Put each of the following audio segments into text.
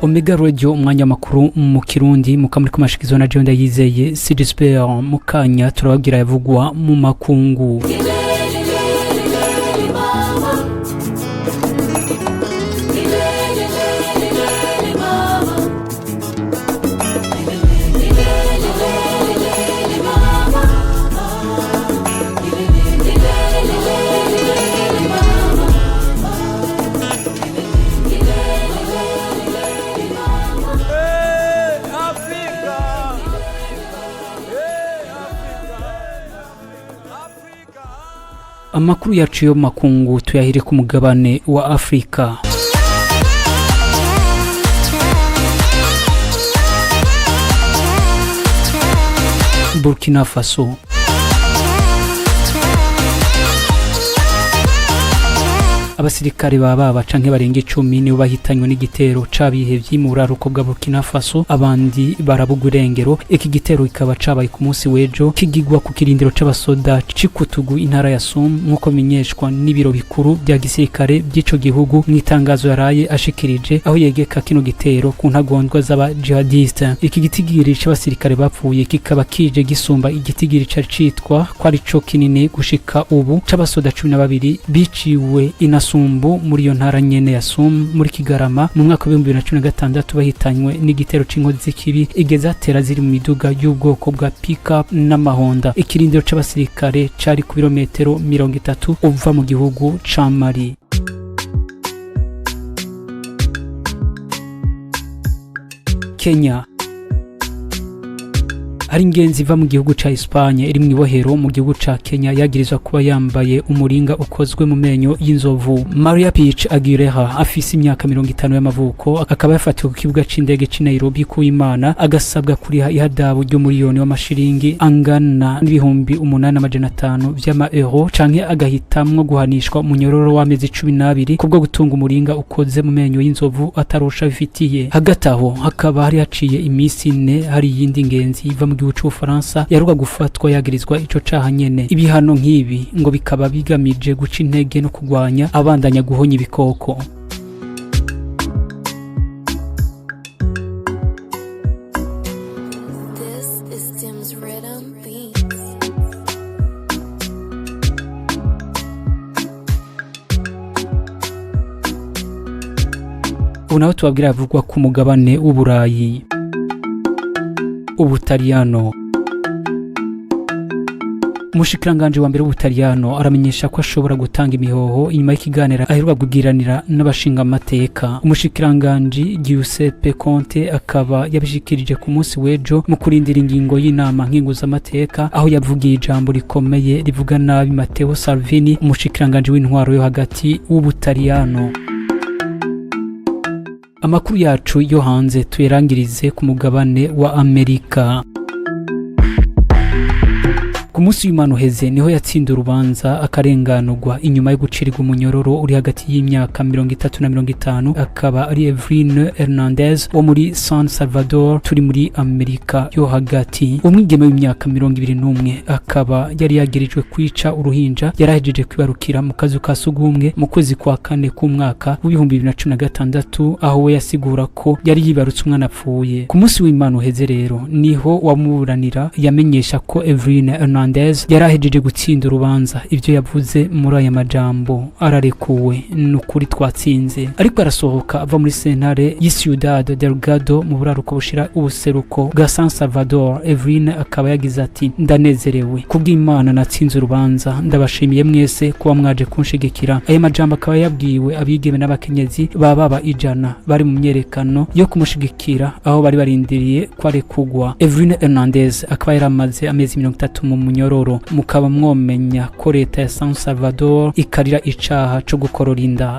Omega Radio umwanya makuru mu Kirundi mukamuri kumashikizwa na Jean Ndayizeye Sidisper mukanya turababwira yavugwa mu makungu. Amakuru yacu yo makungu tuyahire ku mugabane wa Afrika. Burkina Faso. Abasirikare baba canke barenga 10 ni bahitanywe n'igitero cabihevye mu buraruko bwa Burkina Faso, abandi barabugurengero. Iki gitero ikaba cabaye ku munsi wejo kigigwa ku kirindiro c'abasoda cikutugu intara ya Somme nkuko menyeshwa n'ibiro bikuru bya gisirikare by'ico gihugu mwitangazo yaraye ashikirije aho yegeka kino gitero ku ntagondwa z'aba jihadiste. Iki gitigiri c'abasirikare bapfuye kikaba kije gisumba igitigiri citwa ko ari co kinini gushika ubu c'abasoda 12 biciwe Sumbu muri yo ntara nyene ya Somme muri Kigarama mu mwaka wa 2016 bahitanywe n'igitero c'inkozi z'ikibi igeza tera ziri mu miduga y'ubwoko bwa pick-up n'amahonda. Ikirindiro c'abasirikare cari ku birometero 30 uva mu gihugu ca Mali. Kenya. Hari ingenzi iva mu gihugu ca Espagne iri mu ibohero mu gihugu ca Kenya yagirizwa kuba yambaye umuringa ukozwe mu menyo y'inzovu. Maria Peach Aguilera afise imyaka 50 y'amavuko akaba yafatiwe ku kibuga c'indege ci Nairobi ku Imana agasabwa kuriha ihadabu ryo miliyoni w'amashiringi angana n'ibihumbi 8,500 vy'ama euro canke agahitamwo guhanishwa umunyororo w'amezi 12 kubwo gutunga umuringa ukoze mu menyo y'inzovu atarosha bifitiye. Hagati aho hakaba hari haciye imisi 4 hari yindi ngenzi iva mu gihugu c'Ufaransa yaruga gufatwa yagirizwa ico caha nyene. Ibihano nk'ibi ngo bikaba bigamije guca intege no kugwanya abandanya guhonya ibikoko. Unaho tubabwira avugwa ku mugabane w'Uburayi. Ubutaliyano. Umushikiranganje wa mbere w'Ubutaliyano aramenyesha ko ashobora gutanga imihoho inyuma y'ikiganira aheruka kugiranira n'abashinga amateka. Umushikiranganje Giuseppe Conte akaba yabishikirije ku munsi wejo mu kurindira ingingo y'inama nkinguza amateka aho yavugiye ijambo rikomeye rivuga nabi Matteo Salvini, umushikiranganje w'intwaro yo hagati w'Ubutaliyano. Amakuru yacu yo hanze tuyerangirize ku mugabane wa Amerika. Ku munsi w'Imana uheze niho yatsinda urubanza akarenganurwa inyuma yo gucirirwa umunyororo uri hagati y'imyaka 30 na 50 akaba ari Ivyo Hernandez wo muri San Salvador turi muri Amerika yo hagati. Umwigeme w'imyaka 21 akaba yari yagirijwe kwica uruhinja yarahejeje kwibarukira mu kazu ka sugumwe mu kwezi kwa kane ku mwaka wa 2016 aho we yasigura ko yari yibarutse umwana apfuye. Ku munsi w'Imana uheze rero niho wamuburanira yamenyesha ko Ivyo Hernandez yarahejeje gutsinda urubanza. Ivyo yavuze muri aya majambo ararekuwe n'ukuri twatsinze. Ariko arasohoka ava muri sentare y'Ciudad Delgado mu buraruko bushira ubuseruko bwa San Salvador. Evrine akaba yagize ati ndanezerewe kubw'Imana natsinze urubanza, ndabashimiye mwese kuba mwaje kunshigikira. Aya majambo akaba yabwiwe abigeme n'abakenyezi baba 100 bari mu myerekano yo kumushigikira aho bari barindiriye kware kugwa. Ivyo Hernandez akaba yaramaze amezi 30 mu munyororo. Mukaba mwomenya ko leta ya San Salvador ikarira icaha cyo gukorora inda.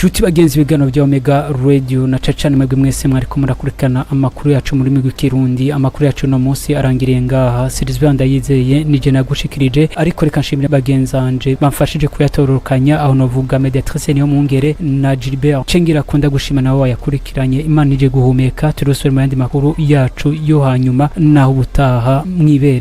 Chuti bagenzi bigano bya Omega Radio na cacane mwebwe mwese mwariko murakurikana amakuru yacu muri migwi Kirundi. Amakuru yacu no munsi arangiriye ngaha. Sidisper Ndayizeye nije nagushikirije, ariko reka nshimire bagenzanje bamfashije kuyatororokanya aho novuga Mediatrice niyo mungere na Gilbert Cengira kunda gushima nawe wayakurikiranye. Imana ije guhumeka turosore mu yandi makuru yacu yo hanyuma naho ubutaha mwibereho.